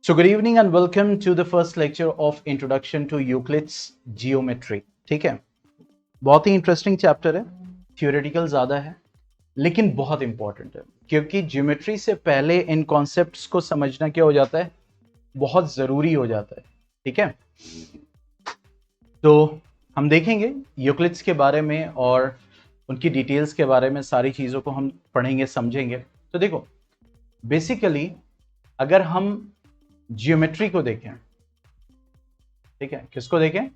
So good evening and welcome to the first lecture of Introduction to Euclid's Geometry. ठीक है, बहुत ही interesting chapter है, theoretical ज्यादा है लेकिन बहुत इंपॉर्टेंट है क्योंकि ज्योमेट्री से पहले इन कॉन्सेप्ट्स को समझना क्या हो जाता है, बहुत जरूरी हो जाता है। ठीक है, तो हम देखेंगे यूक्लिड्स के बारे में और उनकी डिटेल्स के बारे में, सारी चीज़ों को हम पढ़ेंगे समझेंगे। तो देखो, बेसिकली अगर हम जियोमेट्री को देखें, ठीक है, किसको देखें,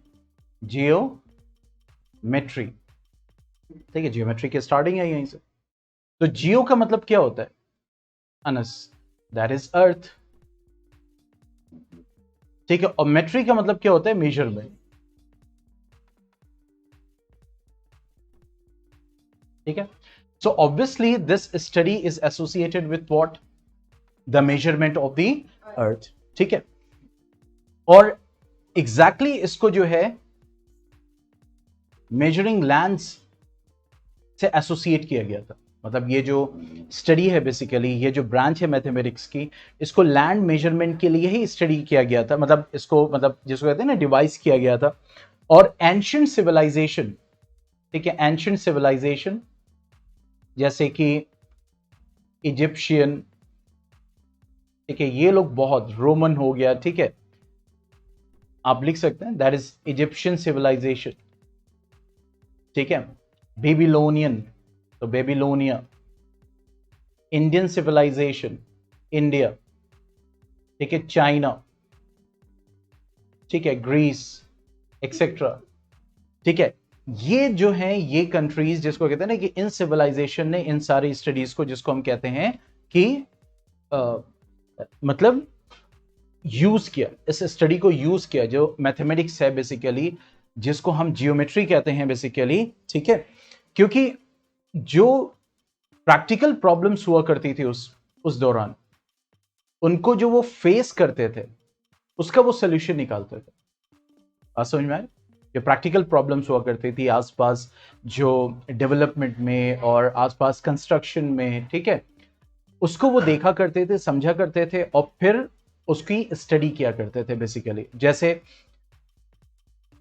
जियोमेट्री, ठीक है, जियोमेट्री की स्टार्टिंग है यहीं से। तो जियो का मतलब क्या होता है, अनस, दैट इज अर्थ, ठीक है, और मेट्री का मतलब क्या होता है, मेजरमेंट। ठीक है, so obviously this study is associated with what, the measurement of the earth. ठीक है, और एग्जैक्टली इसको जो है मेजरिंग लैंड्स से एसोसिएट किया गया था। मतलब ये जो स्टडी है, बेसिकली ये जो ब्रांच है मैथमेटिक्स की, इसको लैंड मेजरमेंट के लिए ही स्टडी किया गया था। मतलब इसको, मतलब जिसको कहते हैं ना, डिवाइस किया गया था। और एंशिएंट सिविलाइजेशन, ठीक है, एंशिएंट सिविलाइजेशन जैसे कि इजिप्शियन, ठीक है, ये लोग बहुत, रोमन हो गया, ठीक है, आप लिख सकते हैं दैट इज इजिप्शियन सिविलाइजेशन। ठीक है, बेबीलोनियन, तो बेबीलोनिया, इंडियन सिविलाइजेशन, इंडिया, ठीक है, चाइना, ठीक है, ग्रीस, एक्सेट्रा। ठीक है, ये जो है ये कंट्रीज जिसको कहते हैं ना कि इन सिविलाइजेशन ने इन सारी स्टडीज को, जिसको हम कहते हैं कि मतलब यूज किया, इस स्टडी को यूज किया, जो मैथमेटिक्स है बेसिकली, जिसको हम जियोमेट्री कहते हैं बेसिकली। ठीक है, क्योंकि जो प्रैक्टिकल प्रॉब्लम्स हुआ करती थी उस दौरान, उनको जो वो फेस करते थे उसका वो सोल्यूशन निकालते थे। बात समझ में आए? जो प्रैक्टिकल प्रॉब्लम्स हुआ करती थी आसपास, जो डेवलपमेंट में और आसपास कंस्ट्रक्शन में, ठीक है, उसको वो देखा करते थे, समझा करते थे और फिर उसकी स्टडी किया करते थे बेसिकली। जैसे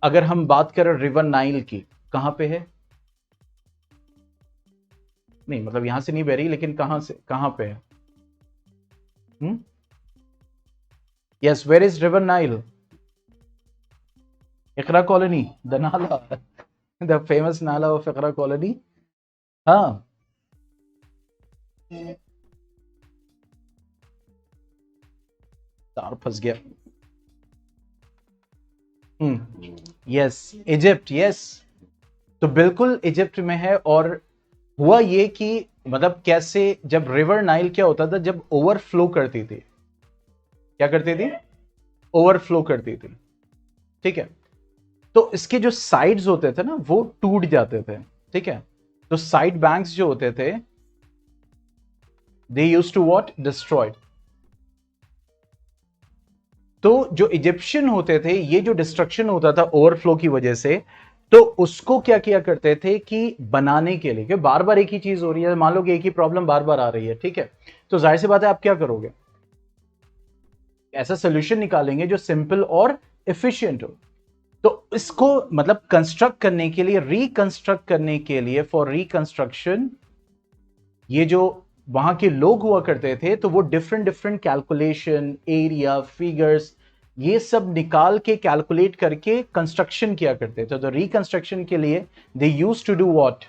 अगर हम बात करें रिवर नाइल की, कहां पे है, नहीं मतलब यहां से नहीं बह रही, लेकिन कहां से, कहां पे है? Yes, where is river Nile? Iqra colony, the nala, the famous nala of Iqra colony. हाँ, तार फंस गया। यस, इजिप्ट, यस, तो बिल्कुल इजिप्ट में है। और हुआ ये कि मतलब कैसे, जब रिवर नाइल क्या होता था, जब ओवरफ्लो करती थी, क्या करती थी, ओवरफ्लो करती थी, ठीक है, तो इसके जो साइड्स होते थे ना वो टूट जाते थे। ठीक है, तो साइड बैंक्स जो होते थे, they used to what, destroyed. तो जो इजिप्शियन होते थे, ये जो डिस्ट्रक्शन होता था ओवरफ्लो की वजह से, तो उसको क्या किया करते थे कि बनाने के लिए, कि बार बार एक ही चीज हो रही है, मान लो कि एक ही प्रॉब्लम बार बार आ रही है, ठीक है, तो जाहिर सी बात है आप क्या करोगे, ऐसा सोल्यूशन निकालेंगे जो सिंपल और एफिशिएंट हो। तो इसको मतलब कंस्ट्रक्ट करने के लिए, रिकंस्ट्रक्ट करने के लिए, फॉर रिकंस्ट्रक्शन, ये जो वहां के लोग हुआ करते थे, तो वो different different calculation, area, figures, ये सब निकाल के कैलकुलेट करके कंस्ट्रक्शन किया करते थे। तो रिकंस्ट्रक्शन के लिए they used to do what,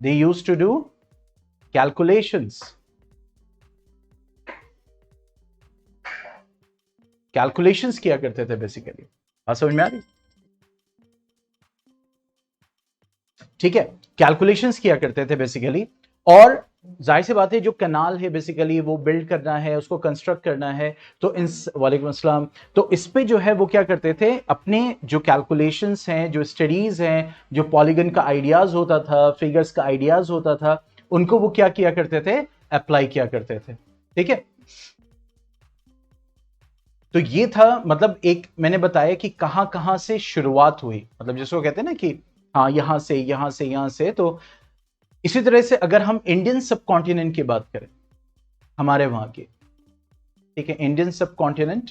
they used to do calculations, calculations किया करते थे बेसिकली। बात समझ में आ रही? ठीक है, कैलकुलेशंस किया करते थे बेसिकली। और जाहिर सी बात है, जो कैनाल है बेसिकली वो बिल्ड करना है, उसको कंस्ट्रक्ट करना है, तो इन, वालेकुम अस्सलाम, तो इस पे जो है वो क्या करते थे, अपने जो कैलकुलेशंस हैं, जो स्टडीज हैं, जो पॉलीगन का आइडियाज होता था, फिगर्स का आइडियाज होता था, उनको वो क्या किया करते थे, अप्लाई किया करते थे। ठीक है, तो ये था, मतलब एक मैंने बताया कि कहां कहां से शुरुआत हुई, मतलब जिसको कहते हैं ना कि हाँ, यहां से, यहां से, यहां से। तो इसी तरह से अगर हम इंडियन सब कॉन्टिनेंट की बात करें, हमारे वहां की, ठीक है, इंडियन सब कॉन्टिनेंट।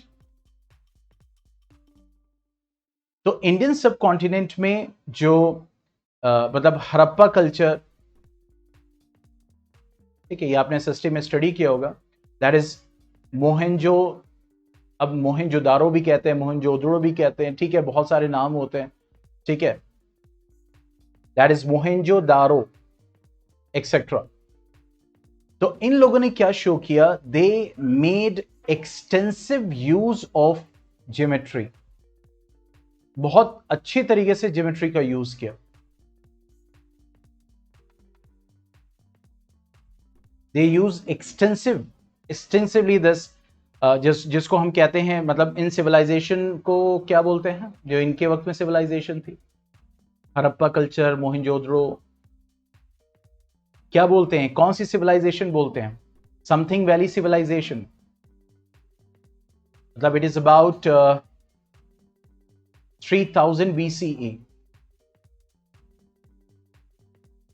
तो इंडियन सब कॉन्टिनेंट में जो मतलब हड़प्पा कल्चर, ठीक है, ये आपने एसएसटी में स्टडी किया होगा, दैट इज मोहनजो, अब मोहनजोदारो भी कहते हैं, मोहनजोदड़ो भी कहते हैं, ठीक है, बहुत सारे नाम होते हैं, ठीक है, दैट इज मोहनजोदारो एक्सेट्रा। तो इन लोगों ने क्या शो किया, they made extensive use of geometry, बहुत अच्छी तरीके से ज्योमेट्री का यूज किया। दे यूज एक्सटेंसिवली दिस, जिसको हम कहते हैं, मतलब इन सिविलाइजेशन को क्या बोलते हैं, जो इनके वक्त में सिविलाइजेशन थी, हड़प्पा कल्चर, मोहनजोदड़ो, क्या बोलते हैं, कौन सी सिविलाइजेशन बोलते हैं, समथिंग वैली सिविलाइजेशन, मतलब इट इज अबाउट 3000 BCE।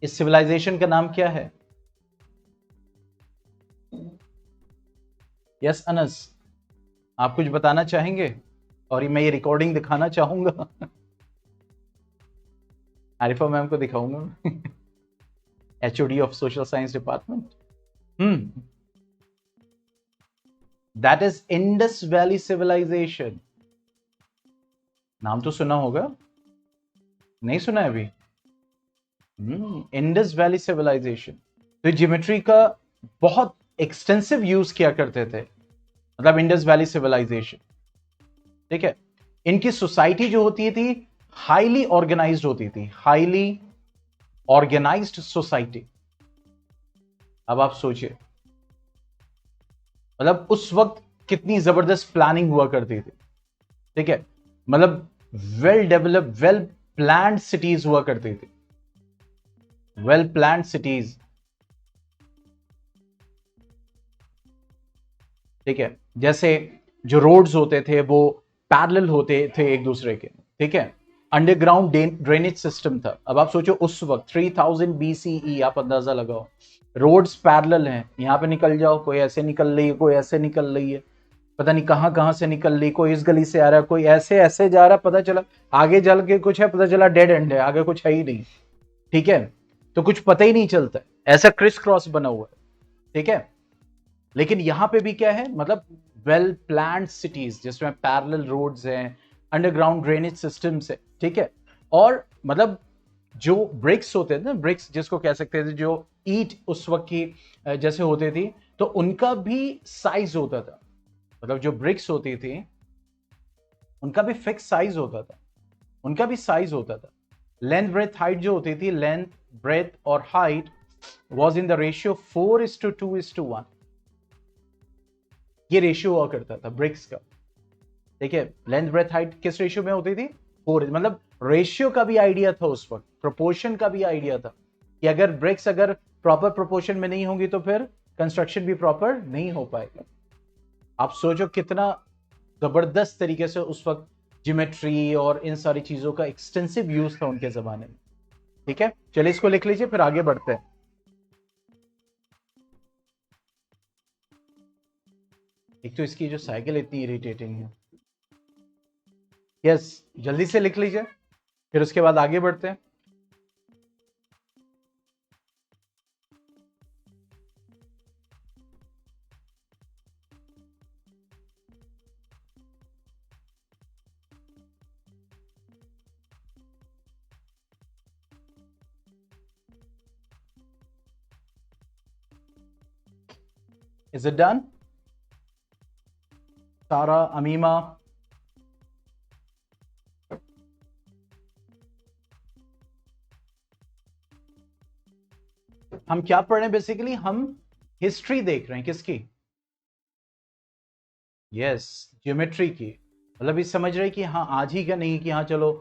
इस सिविलाइजेशन का नाम क्या है? यस अनस, आप कुछ बताना चाहेंगे? और मैं ये रिकॉर्डिंग दिखाना चाहूंगा आरिफा मैम को दिखाऊंगा HOD of social science department. That is Indus valley civilisation. नाम तो सुना होगा, नहीं सुना है अभी? Indus valley civilisation. तो ज्योमेट्री का बहुत एक्सटेंसिव यूज किया करते थे, मतलब इंडस वैली सिविलाइजेशन, ठीक है। इनकी सोसाइटी जो होती थी हाईली ऑर्गेनाइज्ड होती थी, हाईली ऑर्गेनाइज्ड सोसाइटी। अब आप सोचिए, मतलब उस वक्त कितनी जबरदस्त प्लानिंग हुआ करती थी, ठीक है, मतलब well developed, well planned cities हुआ करती थी, वेल प्लान्ड सिटीज, ठीक है। जैसे जो रोड्स होते थे वो पैरेलल होते थे एक दूसरे के, ठीक है, अंडरग्राउंड ड्रेनेज सिस्टम था। अब आप सोचो उस वक्त 3000 BCE, आप अंदाजा लगाओ, रोड्स पैरेलल हैं, यहां पे निकल जाओ, कोई ऐसे निकल रही है, कोई ऐसे निकल रही है, पता नहीं कहां कहां से निकल रही, कोई इस गली से आ रहा है, कोई ऐसे ऐसे जा रहा है, पता चला आगे चल के कुछ है, पता चला डेड एंड है, आगे कुछ है ही नहीं, ठीक है, तो कुछ पता ही नहीं चलता, ऐसा क्रिस क्रॉस बना हुआ है, ठीक है। लेकिन यहां पे भी क्या है, मतलब वेल प्लान्ड सिटीज जिसमें पैरेलल रोड्स हैं, अंडरग्राउंड ड्रेनेज सिस्टम्स है, ठीक है। और मतलब जो ब्रिक्स होते थे ना, ब्रिक्स जिसको कह सकते थे, जो ईट उस वक्त की जैसे होती थी, तो उनका भी साइज होता था, मतलब जो ब्रिक्स होती थी उनका भी फिक्स साइज होता था, उनका भी साइज होता था। लेंथ ब्रेथ हाइट जो होती थी, लेंथ ब्रेथ और height was in the ratio 4:2:1। ये रेशियो हुआ करता था ब्रिक्स का, ठीक है। लेंथ ब्रेथ हाइट किस रेशियो में होती थी? 4, मतलब रेशियो का भी आइडिया था उस वक्त, प्रोपोर्शन का भी आइडिया था कि अगर ब्रिक्स अगर प्रॉपर प्रोपोर्शन में नहीं होंगी तो फिर कंस्ट्रक्शन भी प्रॉपर नहीं हो पाएगा। आप सोचो कितना जबरदस्त तरीके से उस वक्त ज्योमेट्री और इन सारी चीजों का एक्सटेंसिव यूज था उनके जमाने में, ठीक है। चलिए इसको लिख लीजिए, फिर आगे बढ़ते हैं। एक तो इसकी जो साइकिल इतनी इरिटेटिंग है। यस, जल्दी से लिख लीजिए, फिर उसके बाद आगे बढ़ते हैं। Is it done? सारा, अमीमा, हम क्या पढ़ रहे हैं बेसिकली? हम हिस्ट्री देख रहे हैं, किसकी? यस, ज्योमेट्री की। मतलब ये समझ रहे कि हाँ आज ही का नहीं कि हाँ चलो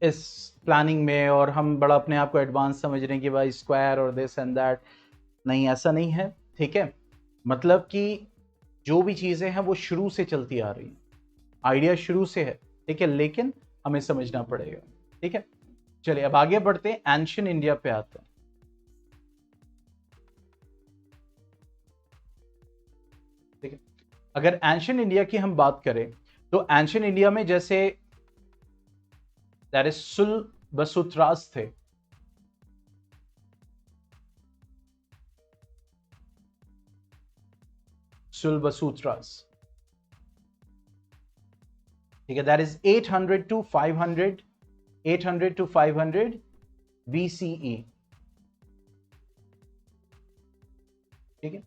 इस प्लानिंग में और हम बड़ा अपने आप को एडवांस समझ रहे हैं कि भाई स्क्वायर और दिस एंड दैट, नहीं ऐसा नहीं है, ठीक है। मतलब कि जो भी चीजें हैं वो शुरू से चलती आ रही हैं, आइडिया शुरू से है, ठीक है, लेकिन हमें समझना पड़ेगा, ठीक है। चलिए अब आगे बढ़ते हैं, एंशियंट इंडिया पे आते हैं, ठीक है। अगर एंशियंट इंडिया की हम बात करें तो एंशियंट इंडिया में जैसे दैट इज सुलबसुत्रास थे, सुलबसूत्रास, ठीक है, that is 800 to 500, 800 to 500 BCE, ठीक है।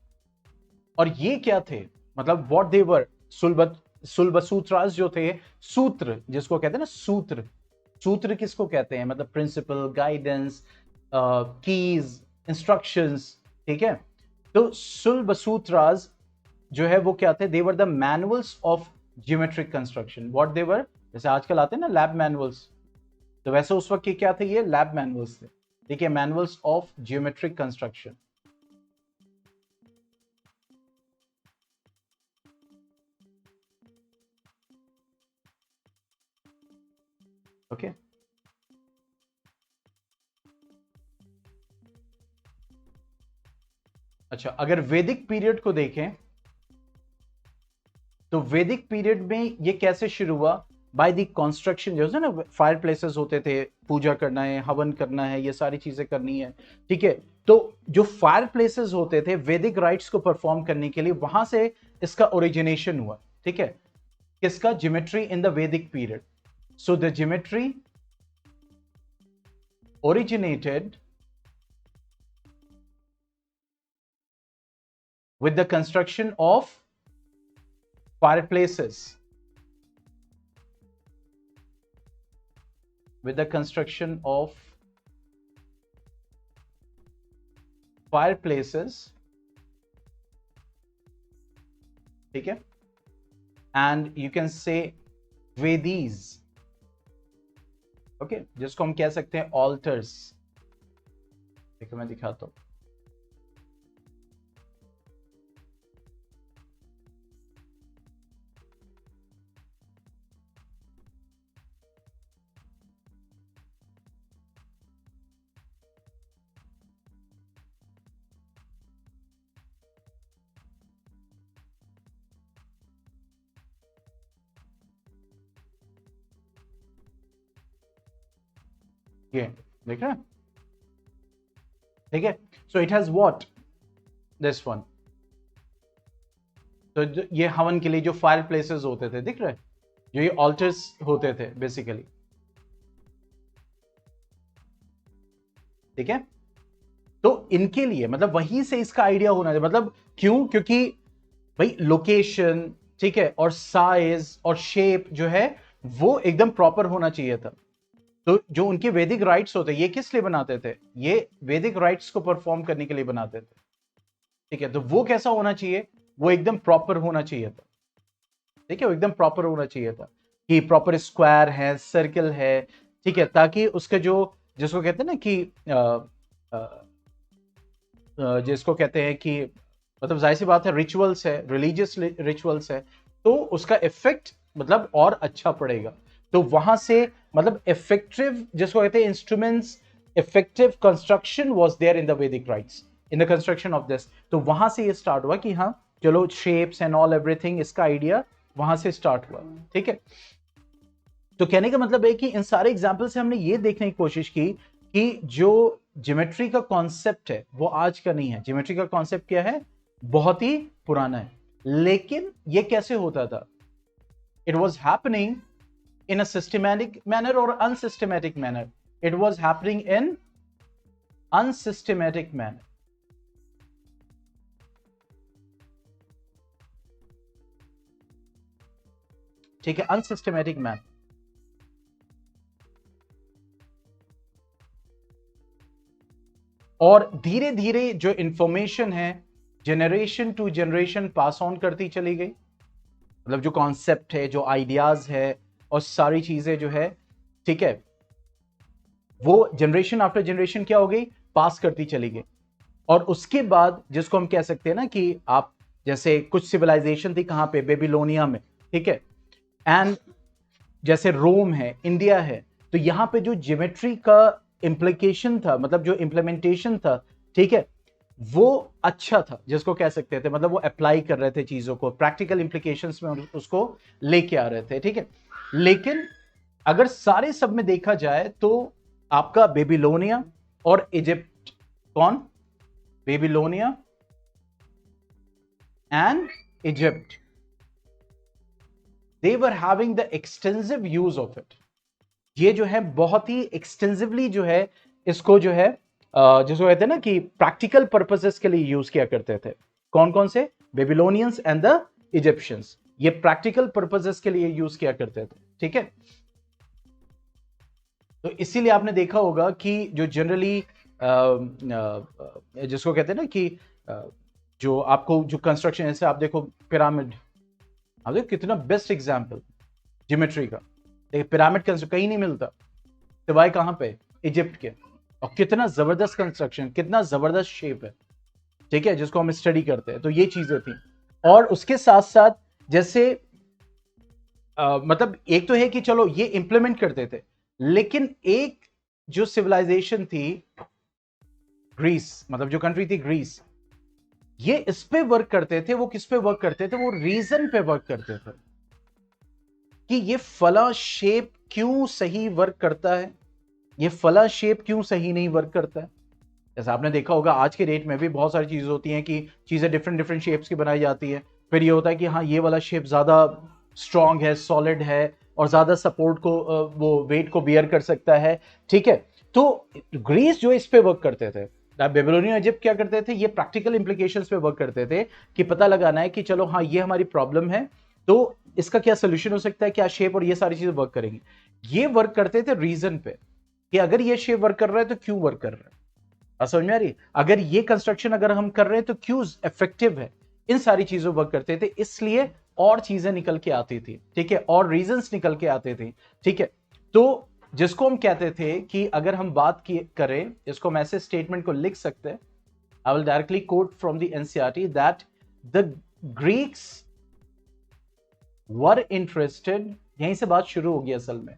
और ये क्या थे, मतलब व्हाट दे वर, सुलबसूत्रास जो थे, सूत्र जिसको कहते हैं ना, सूत्र, सूत्र किसको कहते हैं, मतलब प्रिंसिपल, गाइडेंस, कीज, इंस्ट्रक्शंस, ठीक है। तो सुलबसूत्रास जो है वो क्या थे, they were the manuals of geometric construction, what they were, जैसे आजकल आते हैं ना लैब मैनुअल्स, तो वैसे उस वक्त ये क्या थे, ये लैब मैनुअल्स थे, ठीक है, manuals of geometric construction. Okay, अच्छा, अगर वैदिक पीरियड को देखें तो वैदिक पीरियड में ये कैसे शुरू हुआ, बाय द कंस्ट्रक्शन, जो है ना, फायर प्लेसेस होते थे, पूजा करना है, हवन करना है, ये सारी चीजें करनी है, ठीक है। तो जो फायर प्लेसेस होते थे वैदिक राइट्स को परफॉर्म करने के लिए, वहां से इसका ओरिजिनेशन हुआ, ठीक है, किसका, ज्योमेट्री इन द वैदिक period. So the geometry originated with the construction of fireplaces, with the construction of fireplaces, ठीक है, and you can say Vedis, okay, जिसको हम कह सकते हैं ऑल्टर्स, देखो मैं दिखाता हूं, ये देख रहे हैं, ठीक है। So it has what, this one, तो ये हवन के लिए जो फायर प्लेसेस होते थे, दिख रहे हैं, जो ये ऑल्टर्स होते थे बेसिकली, ठीक है। तो इनके लिए मतलब वहीं से इसका आइडिया होना चाहिए, मतलब क्यों, क्योंकि भाई लोकेशन, ठीक है, और साइज और शेप जो है वो एकदम प्रॉपर होना चाहिए था। तो जो उनके वैदिक राइट्स होते ये किस लिए बनाते थे, ये वैदिक राइट्स को परफॉर्म करने के लिए बनाते थे, ठीक है। तो वो कैसा होना चाहिए, वो एकदम प्रॉपर होना चाहिए था, ठीक है, वो एकदम प्रॉपर होना चाहिए था, कि प्रॉपर स्क्वायर है, सर्कल है, ठीक है, ताकि उसका जो, जिसको कहते हैं ना कि जिसको कहते हैं कि मतलब जाहिर सी बात है, रिचुअल्स है, रिलीजियस रिचुअल्स है, तो उसका इफेक्ट मतलब और अच्छा पड़ेगा। तो वहां से मतलब इफेक्टिव, जिसको कहते हैं instruments, effective construction was there in the Vedic rites, in the construction of this. तो वहां से ये स्टार्ट हुआ कि हाँ चलो, शेप्स एंड ऑल एवरीथिंग, इसका आइडिया वहां से स्टार्ट हुआ, ठीक है। तो कहने का मतलब है कि इन सारे एग्जाम्पल से हमने ये देखने की कोशिश की कि जो ज्योमेट्री का कॉन्सेप्ट है वो आज का नहीं है। ज्योमेट्री का कॉन्सेप्ट क्या है, बहुत ही पुराना है, लेकिन ये कैसे होता था, it was happening in a systematic manner or unsystematic manner. It was happening in unsystematic manner. ठीक है, unsystematic manner. और धीरे धीरे जो इंफॉर्मेशन है generation to generation pass on करती चली गई, मतलब जो कॉन्सेप्ट है, जो आइडियाज है और सारी चीजें जो है, ठीक है, वो जनरेशन आफ्टर जनरेशन क्या हो गई, पास करती चली गई। और उसके बाद जिसको हम कह सकते हैं ना कि आप जैसे कुछ सिविलाइजेशन थी कहां पे, बेबीलोनिया में, ठीक है, एंड जैसे रोम है, इंडिया है, तो यहां पे जो ज्योमेट्री का इंप्लीकेशन था, मतलब जो इंप्लीमेंटेशन था, ठीक है, वो अच्छा था, जिसको कह सकते थे, मतलब वो अप्लाई कर रहे थे चीजों को, प्रैक्टिकल इंप्लीकेशंस में उसको लेके आ रहे थे, ठीक है। लेकिन अगर सारे सब में देखा जाए तो आपका बेबीलोनिया और इजिप्ट, कौन? Babylonia and Egypt, they were having the extensive use of it. ये जो है बहुत ही एक्सटेंसिवली जो है इसको जो है जिसको कहते हैं ना कि प्रैक्टिकल पर्पसेस के लिए यूज किया करते थे। कौन कौन से? बेबीलोनियंस एंड द इजिप्शियंस, ये प्रैक्टिकल पर्पसेस के लिए यूज किया करते थे, ठीक है। तो इसीलिए आपने देखा होगा कि जो जनरली जिसको कहते हैं ना कि जो आपको जो कंस्ट्रक्शन, जैसे आप देखो पिरामिड, आप देखो कितना बेस्ट एग्जाम्पल ज्योमेट्री का। देखिए पिरामिड कंस्ट्रक्शन कहीं नहीं मिलता सिवाय कहां पे? इजिप्ट के। और कितना जबरदस्त कंस्ट्रक्शन, कितना जबरदस्त शेप है, ठीक है, जिसको हम स्टडी करते हैं। तो ये चीजें थी। और उसके साथ साथ जैसे मतलब एक तो है कि चलो ये इंप्लीमेंट करते थे, लेकिन एक जो सिविलाइजेशन थी ग्रीस, मतलब जो कंट्री थी ग्रीस, ये इस पे वर्क करते थे। वो किस पे वर्क करते थे? वो रीजन पे वर्क करते थे कि ये फला शेप क्यों सही वर्क करता है, ये फला शेप क्यों सही नहीं वर्क करता है। जैसा आपने देखा होगा आज के डेट में भी बहुत सारी चीजें होती हैं कि चीजें डिफरेंट डिफरेंट शेप्स की बनाई जाती है। फिर ये होता है कि हाँ ये वाला शेप ज्यादा स्ट्रांग है, सॉलिड है, और ज्यादा सपोर्ट को वो वेट को बियर कर सकता है, ठीक है। तो ग्रीस जो इस पे वर्क करते थे, बेबीलोनियन इजिप्ट क्या करते थे? ये प्रैक्टिकल इंप्लीकेशंस पे वर्क करते थे कि पता लगाना है कि चलो हाँ ये हमारी प्रॉब्लम है, तो इसका क्या सोल्यूशन हो सकता है, क्या शेप, और ये सारी चीजें वर्क करेंगे। ये वर्क करते थे रीजन पे कि अगर ये शेप वर्क कर रहा है तो क्यों वर्क कर रहा है, समझ में आ रही? अगर ये कंस्ट्रक्शन अगर हम कर रहे हैं तो क्यों इफेक्टिव है, इन सारी चीजों वर्क करते थे। इसलिए और चीजें निकल के आती थी, ठीक है, और रीजंस निकल के आते थे, ठीक है। तो जिसको हम कहते थे कि अगर हम बात करें, इसको हम ऐसे स्टेटमेंट को लिख सकते हैं, I will directly quote from the NCERT that the Greeks were interested, यहीं से बात शुरू होगी असल में,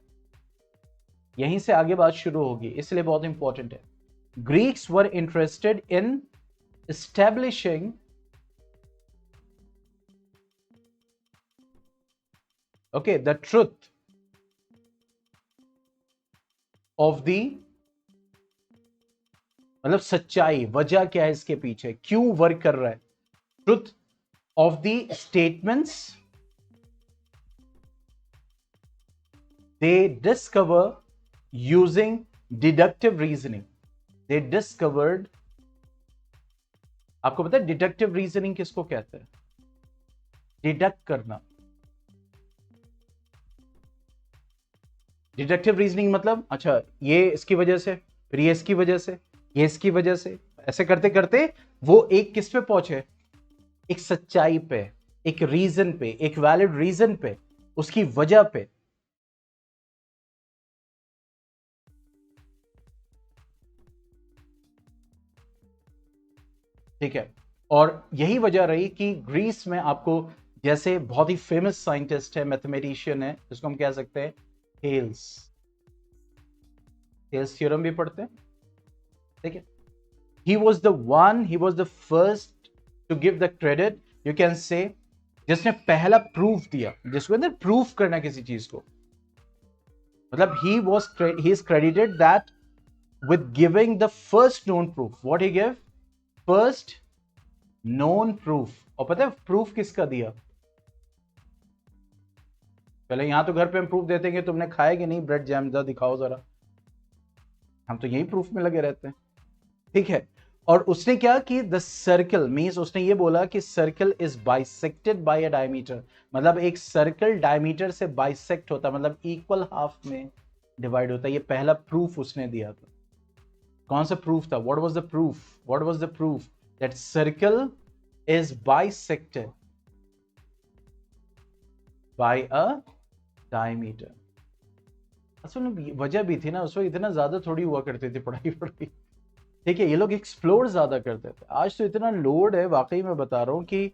यहीं से आगे बात शुरू होगी, इसलिए बहुत इंपॉर्टेंट है। Greeks were interested in establishing the truth of the, मतलब सच्चाई, वजह क्या है इसके पीछे, क्यों वर्क कर रहा है, truth of the statements they discover using deductive reasoning. They discovered, आपको पता है डिडक्टिव रीजनिंग किसको कहते हैं? डिडक्ट करना। डिडक्टिव रीजनिंग मतलब अच्छा ये इसकी वजह से, फिर ये इसकी वजह से, ये इसकी वजह से, ऐसे करते करते वो एक किस पे पहुंचे? एक सच्चाई पे, एक रीजन पे, एक वैलिड रीजन पे, उसकी वजह पे। ठीक है। और यही वजह रही कि ग्रीस में आपको जैसे बहुत ही फेमस साइंटिस्ट है, मैथमेटिशियन है, जिसको हम कह सकते हैं हेल्स। हेल्स थ्योरम भी पढ़ते हैं, ठीक है। he was the first to give the credit, you can say, जिसने पहला प्रूफ दिया, जिसको अंदर प्रूफ करना किसी चीज को, मतलब he is credited that with giving the first known proof. What he gave? First known proof. और पता है प्रूफ किसका दिया? पहले यहां तो घर पे हम प्रूफ देते हैं, तुमने खाया कि नहीं ब्रेड जैम, जरा दिखाओ जरा, हम तो यही प्रूफ में लगे रहते हैं, ठीक है। और उसने क्या कि द सर्कल मींस, उसने ये बोला कि circle is bisected by a diameter, मतलब एक सर्कल डायमीटर से बाइसेक्ट होता है, मतलब इक्वल हाफ में डिवाइड होता है। ये पहला प्रूफ उसने दिया था। कौन सा प्रूफ था? What was the proof? What was the proof that circle is bisected by a diameter. असल में वजह भी थी ना, उस वक्त इतना ज्यादा थोड़ी हुआ करती थी पढ़ाई, ठीक है। ये लोग एक्सप्लोर ज्यादा करते थे। आज तो इतना लोड है, वाकई में बता रहा हूं कि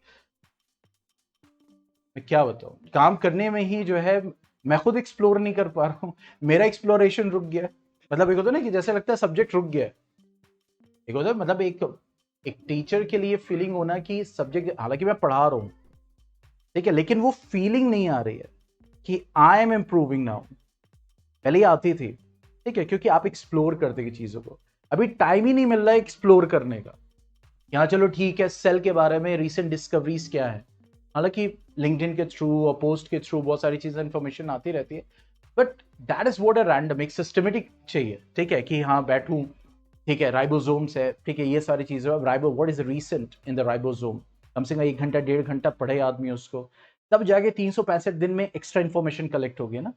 मैं क्या बताऊं, काम करने में ही जो है मैं खुद एक्सप्लोर नहीं कर पा रहा हूं, मेरा एक्सप्लोरेशन रुक गया। मतलब एक होता है ना कि जैसे लगता है सब्जेक्ट रुक गया, एक होता है मतलब एक टीचर के लिए फीलिंग होना कि सब्जेक्ट, हालांकि मैं पढ़ा रहा हूं, ठीक है, लेकिन वो फीलिंग नहीं आ रही है कि आई एम इम्प्रूविंग नाउ। पहले आती थी, ठीक है, क्योंकि आप एक्सप्लोर करते हैं चीजों को। अभी टाइम ही नहीं मिल रहा है एक्सप्लोर करने का। यहाँ चलो ठीक है, सेल के बारे में रिसेंट डिस्कवरीज क्या है, हालांकि लिंक्डइन के थ्रू और पोस्ट के थ्रू बहुत सारी चीजें इंफॉर्मेशन आती रहती है, but that is what a random, एक सिस्टमेटिक चाहिए, ठीक है, कि हाँ बैठूं, ठीक है, राइबोसोम्स है, ठीक है, ये सारी चीजें। अब ribo what is recent in the ribosome, कम से कम 1 घंटा 1.5 घंटा पढ़े आदमी उसको, तब जाके 365 दिन में एक्स्ट्रा इन्फॉर्मेशन कलेक्ट होगी ना।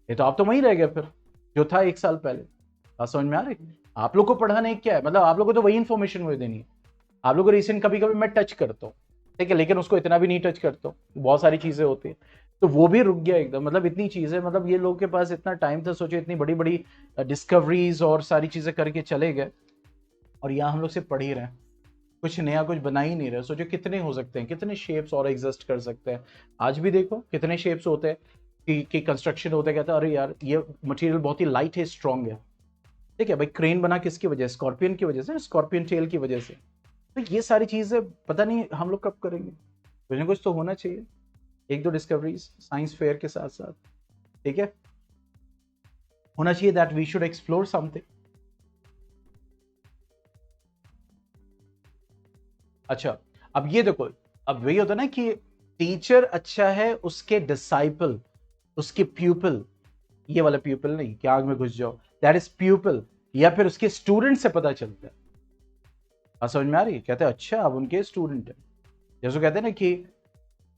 ये तो आप तो वहीं रह गए फिर जो था 1 साल पहले। बात समझ में आ रही? आप लोग को पढ़ाने क्या है, मतलब आप लोग को तो वही इन्फॉर्मेशन मुझे देनी है। आप लोग को रिसेंट कभी कभी मैं टच करता हूँ, ठीक है, लेकिन उसको इतना भी नहीं टच करता हूँ, बहुत सारी चीजें होती है, तो वो भी रुक गया एकदम। मतलब इतनी चीजें, मतलब ये लोगों के पास इतना टाइम था, सोचो इतनी बड़ी बड़ी डिस्कवरीज और सारी चीजें करके चले गए, और यहाँ हम लोग से पढ़ ही रहे हैं, कुछ नया कुछ बना ही नहीं रहे। सोचो कितने हो सकते हैं, कितने शेप्स और एग्जिस्ट कर सकते हैं। आज भी देखो कितने शेप्स होते हैं कि कंस्ट्रक्शन होता है, कहता है अरे यार ये मटेरियल बहुत ही लाइट है, स्ट्रॉन्ग है, ठीक है भाई। क्रेन बना किसकी वजह से? स्कॉर्पियन की वजह से, स्कॉर्पियन टेल की वजह से। तो ये सारी चीजें पता नहीं हम लोग कब करेंगे, कुछ ना कुछ तो होना चाहिए, 1-2 डिस्कवरीज साइंस फेयर के साथ साथ, ठीक है, होना चाहिए, that we should explore something. अच्छा, अब ये देखो, अब वही होता है ना कि टीचर अच्छा है, उसके डिसाइपल, उसके प्यूपल, ये वाला प्यूपल नहीं कि आग में घुस जाओ, दैट इज प्यूपल, या फिर उसके स्टूडेंट से पता चलता है। समझ में आ रही है? कहते हैं अच्छा अब उनके स्टूडेंट है, जैसे कहते हैं ना कि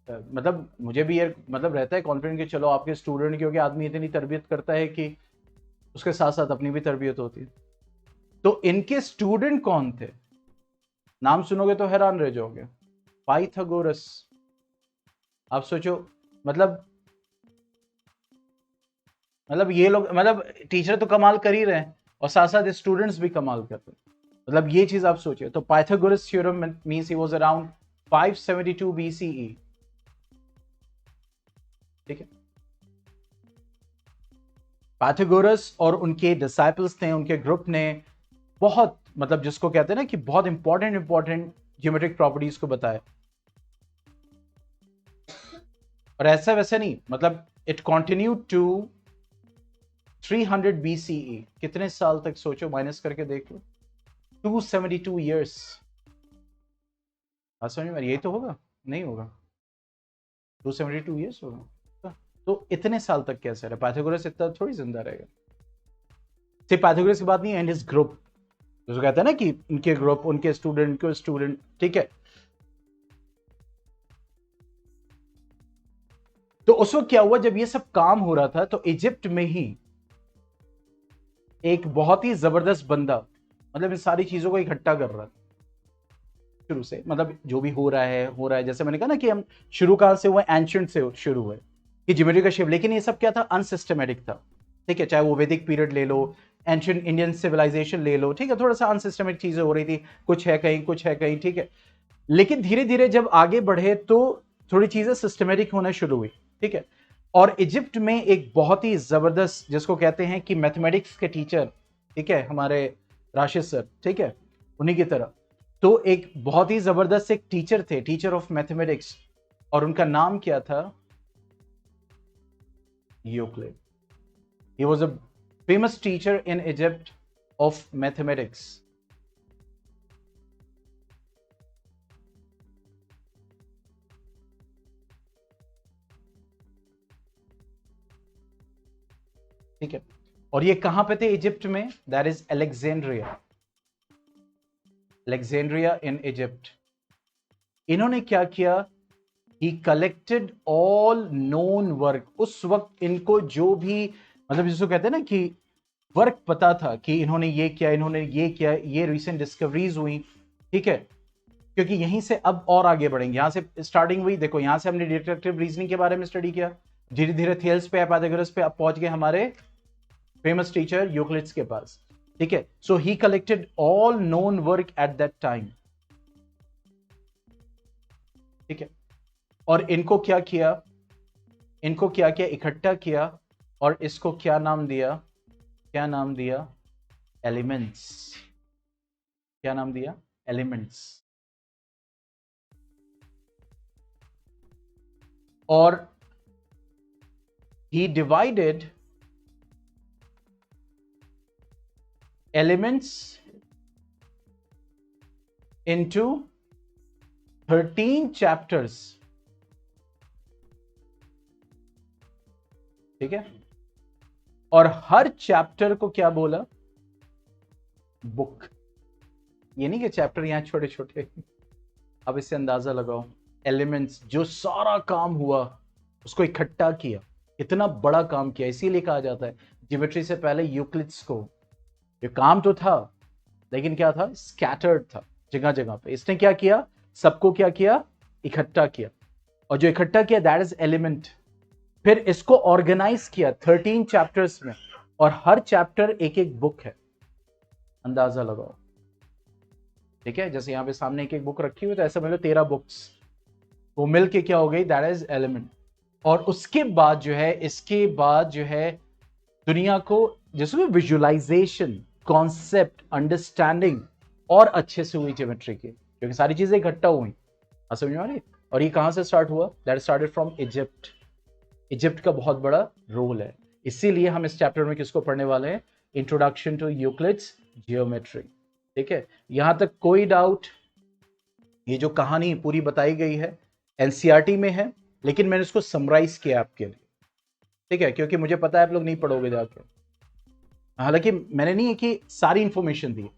मतलब मुझे भी ये मतलब रहता है कॉन्फिडेंट कि चलो आपके स्टूडेंट, क्योंकि आदमी इतनी तरबियत करता है कि उसके साथ साथ अपनी भी तरबियत होती है। तो इनके स्टूडेंट कौन थे? नाम सुनोगे तो हैरान रह जाओगे, पाइथागोरस। आप सोचो, मतलब ये लोग, मतलब टीचर तो कमाल कर ही रहे हैं और साथ साथ स्टूडेंट्स भी कमाल कर रहे हैं। मतलब ये चीज आप सोचिए। तो Pythagoras theorem means he was around 572 BCE, ठीक है। पाइथागोरस और उनके डिसाइपल्स ने, उनके ग्रुप ने बहुत, मतलब जिसको कहते हैं ना कि बहुत इंपॉर्टेंट ज्योमेट्रिक प्रॉपर्टीज को बताया। और ऐसा वैसा नहीं, मतलब इट कंटिन्यू टू 300 BCE, कितने साल तक? सोचो, माइनस करके देख लो, 272 ईयर्स। समझ में? यही तो होगा, नहीं होगा, 272 ईयर्स होगा। तो इतने साल तक कैसे रहे पाइथागोरस? इतना थोड़ी जिंदा रहेगा। सिर्फ पाइथागोरस की बात नहीं, एंड हिज ग्रुप, जो कहता है ना कि उनके ग्रुप, उनके स्टूडेंट, ठीक है। तो उस वक्त क्या हुआ, जब ये सब काम हो रहा था, तो इजिप्ट में ही एक बहुत ही जबरदस्त बंदा, मतलब इस सारी चीजों को इकट्ठा कर रहा था शुरू से, मतलब जो भी हो रहा है, जैसे मैंने कहा ना कि हम शुरू काल से हुए, एंशिएंट से शुरू हुए कि ज्योमेट्री का शेप, लेकिन ये सब क्या था? अनसिस्टमेटिक था, ठीक है। चाहे वो वैदिक पीरियड ले लो, एंशिएंट इंडियन सिविलाइजेशन ले लो, ठीक है, थोड़ा सा अनसिस्टमेटिक चीजें हो रही थी, कुछ है कहीं, कुछ है कहीं, ठीक है। लेकिन धीरे धीरे जब आगे बढ़े तो थोड़ी चीजें सिस्टमेटिक होना शुरू हुई, ठीक है। और इजिप्ट में एक बहुत ही जबरदस्त, जिसको कहते हैं कि मैथमेटिक्स के टीचर, ठीक है, हमारे राशिद सर, ठीक है, उन्हीं की तरह। तो एक बहुत ही जबरदस्त एक टीचर थे, टीचर ऑफ मैथमेटिक्स, और उनका नाम क्या था? Euclid. He was a famous teacher in Egypt of mathematics. ठीक है, और ये कहां पे थे इजिप्ट में? That is Alexandria, Alexandria in Egypt. इन्होंने क्या किया? ही कलेक्टेड ऑल नोन वर्क। उस वक्त इनको जो भी, मतलब जिसको कहते हैं ना कि वर्क पता था कि इन्होंने ये किया, इन्होंने ये किया, ये रिसेंट डिस्कवरीज हुई, ठीक है, क्योंकि यहीं से अब और आगे बढ़ेंगे। यहां से स्टार्टिंग हुई, देखो यहां से हमने डिडक्टिव रीजनिंग के बारे में स्टडी किया, धीरे धीरे थेल्स पे, पाइथागोरस पे, अब पहुंच गए हमारे फेमस टीचर यूक्लिड्स के पास, ठीक है। So he collected all known work at that time, ठीक है। और इनको क्या किया? इकट्ठा किया, और इसको क्या नाम दिया? एलिमेंट्स। क्या नाम दिया? एलिमेंट्स, और he divided elements into 13 chapters. ठीक है, और हर चैप्टर को क्या बोला? बुक। ये नहीं कि चैप्टर यहां छोटे छोटे। अब इससे अंदाजा लगाओ, एलिमेंट्स, जो सारा काम हुआ उसको इकट्ठा किया, इतना बड़ा काम किया। इसीलिए कहा जाता है ज्योमेट्री से पहले यूक्लिड्स को, ये काम तो था लेकिन क्या था? स्कैटर्ड था जगह जगह पे। इसने क्या किया? सबको क्या किया? इकट्ठा किया, और जो इकट्ठा किया दैट इज एलिमेंट। फिर इसको ऑर्गेनाइज किया 13 चैप्टर्स में, और हर चैप्टर एक एक बुक है। अंदाजा लगाओ, ठीक है? जैसे यहां पे सामने एक एक बुक रखी हुई, तो ऐसे मतलब 13 बुक्स, वो मिलके क्या हो गई? That is element. और उसके बाद जो है, इसके बाद जो है दुनिया को जिसमें विजुअलाइजेशन, कॉन्सेप्ट, अंडरस्टैंडिंग और अच्छे से हुई ज्योमेट्री की, क्योंकि सारी चीजें इकट्ठा हुई। समझ में आ रही? और ये कहां से स्टार्ट हुआ? That started from Egypt. Egypt का बहुत बड़ा रोल है, इसीलिए हम इस चैप्टर में किसको पढ़ने वाले हैं? Introduction to Euclid's geometry. ठीक है, यहां तक कोई डाउट? ये जो कहानी पूरी बताई गई है एनसीईआरटी में है, लेकिन मैंने इसको समराइज किया आपके लिए, ठीक है? क्योंकि मुझे पता है आप लोग नहीं पढ़ोगे जाके। हालांकि मैंने नहीं है कि सारी इंफॉर्मेशन दी,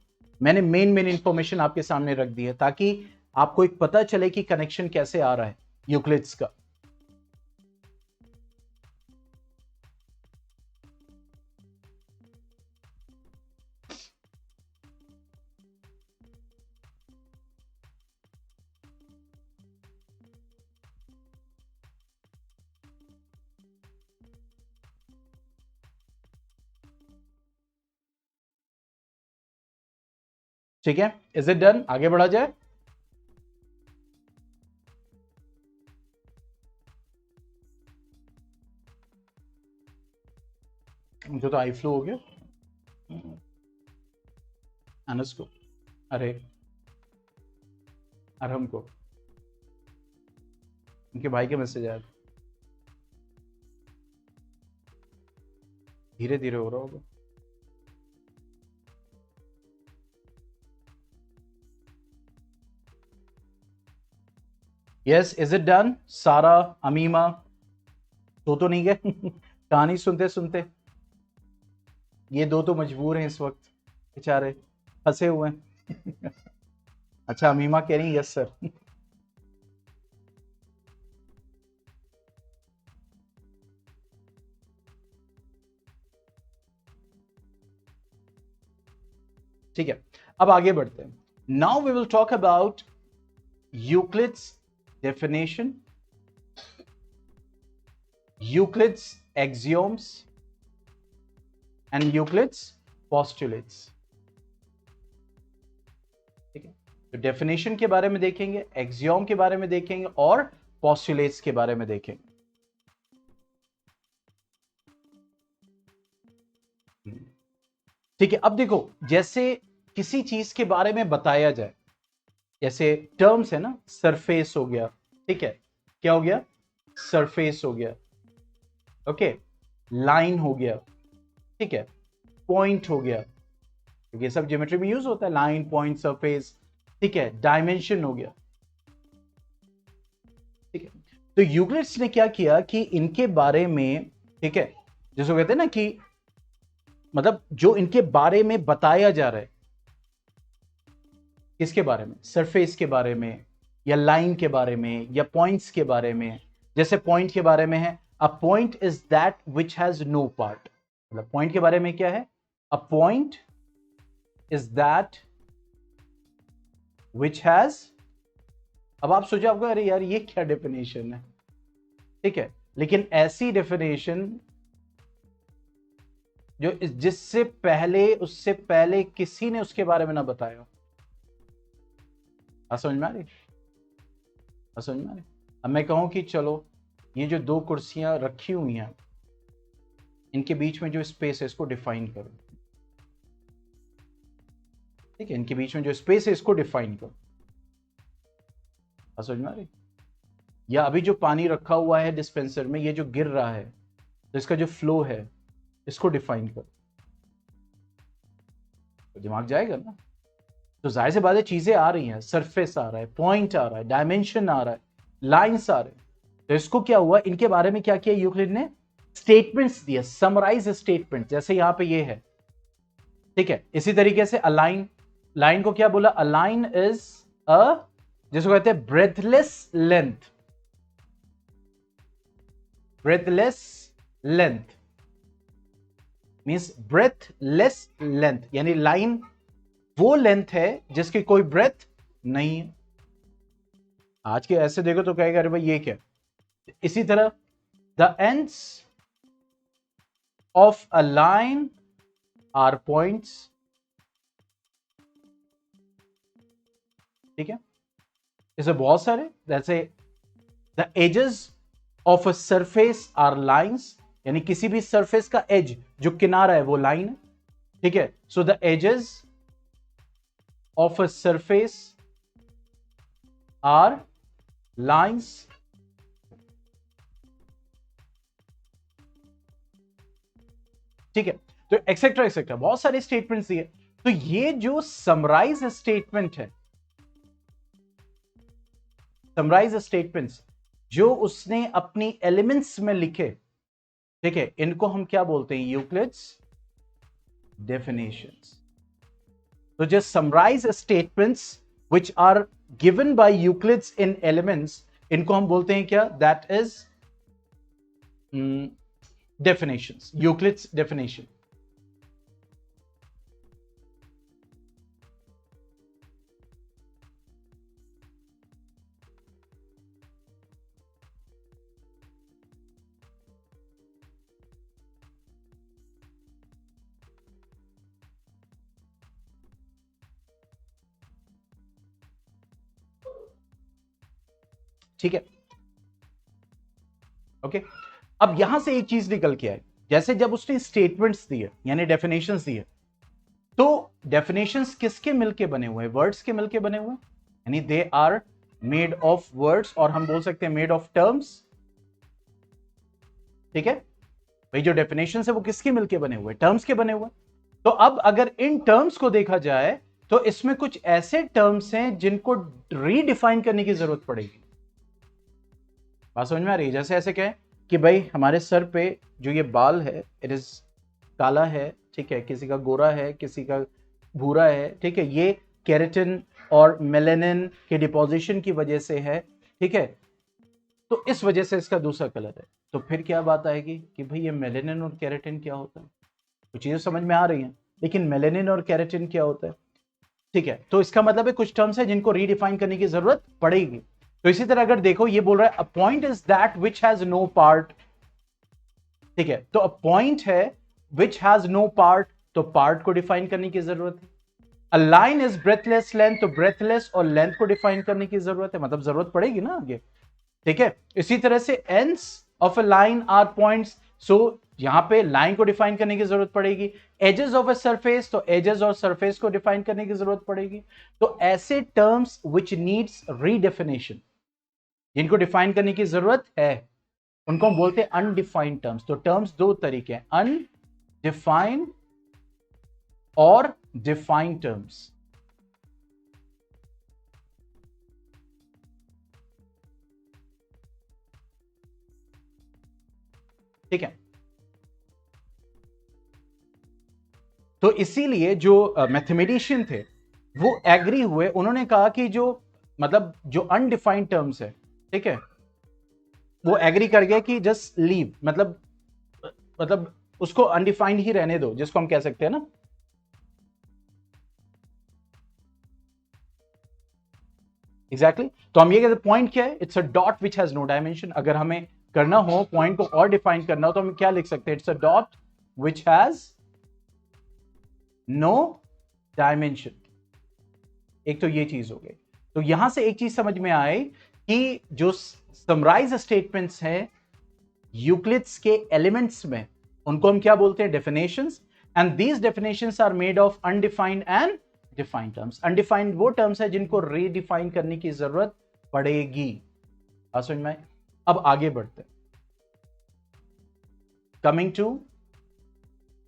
मैंने मेन इंफॉर्मेशन आपके सामने रख दी है, ताकि आपको एक पता चले कि कनेक्शन कैसे आ रहा है यूक्लिड्स का। ठीक है, इज इट डन? आगे बढ़ा जाए। मुझे तो आई फ्लू हो गया अनस को, अरे अरहम को, उनके भाई के मैसेज आया, धीरे धीरे हो रहा होगा। Yes, is it done? सारा, अमीमा, तो नहीं गए? कहानी सुनते सुनते ये दो तो मजबूर हैं इस वक्त, बेचारे फंसे हुए हैं। अच्छा, अमीमा कह रही यस सर। ठीक है, अब आगे बढ़ते हैं। Now we will talk about Euclid's definition, Euclid's axioms and Euclid's postulates. ठीक है, तो डेफिनेशन के बारे में देखेंगे, एक्सियोम के बारे में देखेंगे, और पोस्टुलेट्स के बारे में देखेंगे। ठीक है, अब देखो, जैसे किसी चीज के बारे में बताया जाए, जैसे टर्म्स है ना, सरफेस हो गया, ठीक है, क्या हो गया? सरफेस हो गया, ओके, लाइन हो गया, ठीक है, पॉइंट हो गया, क्योंकि ये सब ज्योमेट्री में यूज होता है, लाइन, पॉइंट, सरफेस, ठीक है, डायमेंशन हो गया, ठीक है। तो यूक्लिड्स ने क्या किया कि इनके बारे में, ठीक है, जिसको कहते हैं ना कि मतलब जो इनके बारे में बताया जा रहा है, किसके बारे में? सरफेस के बारे में, या लाइन के बारे में, या पॉइंट्स के बारे में। जैसे पॉइंट के बारे में है, a point is that which has no part. मतलब पॉइंट के बारे में क्या है? A point is that which has, अब आप सोचो, आपको अरे यार ये क्या डेफिनेशन है, ठीक है, लेकिन ऐसी डेफिनेशन जो जिससे पहले, उससे पहले किसी ने उसके बारे में ना बताया। समझ में आ रही? समझ में आ रही? अब मैं कहूं कि चलो ये जो दो कुर्सियां रखी हुई हैं, इनके बीच में जो स्पेस है इसको डिफाइन करो, ठीक है, इनके बीच में जो स्पेस है इसको डिफाइन करो। समझ में आ रही? या अभी जो पानी रखा हुआ है डिस्पेंसर में, ये जो गिर रहा है, तो इसका जो फ्लो है इसको डिफाइन करो, तो दिमाग जाएगा ना। तो जाहिर सी बात है चीजें आ रही हैं, सरफेस आ रहा है, पॉइंट आ रहा है, डायमेंशन आ रहा है, लाइंस आ रहे हैं, तो इसको क्या हुआ, इनके बारे में क्या किया यूक्लिड ने, स्टेटमेंट्स दिए, समराइज स्टेटमेंट, जैसे यहां पे ये है, ठीक है। इसी तरीके से अलाइन, लाइन को क्या बोला, अलाइन इज अ, जिसको कहते हैं breathless length, breathless length means breathless length, यानी लाइन वो लेंथ है जिसकी कोई ब्रेथ नहीं है। आज के ऐसे देखो तो कहेगा अरे भाई ये क्या। इसी तरह the ends of a line are points, ठीक है, इसे बहुत सारे, जैसे the edges of a surface are lines, यानी किसी भी सरफेस का एज जो किनारा है वो लाइन है, ठीक है। So the edges of a surface are lines, ठीक है। तो एक्सेट्रा एक्सेट्रा बहुत सारे स्टेटमेंट्स दिए। तो ये जो समराइज स्टेटमेंट है, समराइज स्टेटमेंट्स जो उसने अपनी एलिमेंट्स में लिखे, ठीक है, इनको हम क्या बोलते हैं, Euclid's definitions. So just summarize statements which are given by Euclid's in elements, इनको हम बोलते हैं क्या, that is definitions, Euclid's definition। ठीक है, ओके। अब यहां से एक चीज निकल के आई, जैसे जब उसने स्टेटमेंट्स दिए यानी डेफिनेशंस दिए, तो डेफिनेशंस किसके मिलके बने हुए हैं, वर्ड्स के मिलके बने हुए, यानी they are made of words, और हम बोल सकते हैं मेड ऑफ टर्म्स, ठीक है। भाई जो डेफिनेशंस है वो किसके मिलके बने हुए, टर्म्स के बने हुए। तो अब अगर इन टर्म्स को देखा जाए तो इसमें कुछ ऐसे टर्म्स हैं जिनको रीडिफाइन करने की जरूरत पड़ेगी। बात समझ में आ रही है? जैसे ऐसे कहें कि भाई हमारे सर पे जो ये बाल है इट इज काला है, ठीक है, किसी का गोरा है, किसी का भूरा है, ठीक है, ये केराटिन और मेलानिन के डिपोजिशन की वजह से है, ठीक है, तो इस वजह से इसका दूसरा कलर है। तो फिर क्या बात आएगी कि भाई ये मेलानिन और केराटिन क्या होता है, कुछ चीजें समझ में आ रही हैं, लेकिन मेलानिन और केराटिन क्या होता है, ठीक है। तो इसका मतलब है कुछ टर्म्स है जिनको रीडिफाइन करने की जरूरत पड़ेगी। तो इसी तरह अगर देखो ये बोल रहा है a point is that which has no part, ठीक है, तो अ पॉइंट है विच हैज नो पार्ट, तो पार्ट को डिफाइन करने की जरूरत है। A line is breathless length, तो ब्रेथलेस और लेंथ को डिफाइन करने की जरूरत है, मतलब जरूरत पड़ेगी ना आगे, ठीक है। इसी तरह से ends of a line are points, so यहां पे लाइन को डिफाइन करने की जरूरत पड़ेगी। एजेस ऑफ अ सरफेस, तो एजेस और सरफेस को डिफाइन करने की जरूरत पड़ेगी। तो ऐसे टर्म्स विच नीड्स रीडेफिनेशन, जिनको डिफाइन करने की जरूरत है, उनको हम बोलते हैं अनडिफाइंड टर्म्स। तो टर्म्स दो तरीके हैं, अनडिफाइंड और डिफाइंड टर्म्स। ठीक है, तो इसीलिए जो मैथमेटिशियन थे वो एग्री हुए, उन्होंने कहा कि जो मतलब जो अनडिफाइंड टर्म्स है, ठीक है, वो एग्री कर गए कि जस्ट लीव, मतलब उसको अनडिफाइंड ही रहने दो, जिसको हम कह सकते हैं ना। एग्जैक्टली तो हम ये कहते हैं पॉइंट क्या है, it's a dot which has no dimension. अगर हमें करना हो पॉइंट को और डिफाइन करना हो तो हम क्या लिख सकते हैं, it's a dot which has no dimension. एक तो ये चीज हो गई। तो यहां से एक चीज समझ में आए कि जो समराइज स्टेटमेंट्स हैं यूक्लिड्स के एलिमेंट्स में, उनको हम क्या बोलते हैं, definitions, and these definitions are made of undefined and defined terms. Undefined वो टर्म्स है जिनको रीडिफाइन करने की जरूरत पड़ेगी। समझ में? अब आगे बढ़ते, कमिंग टू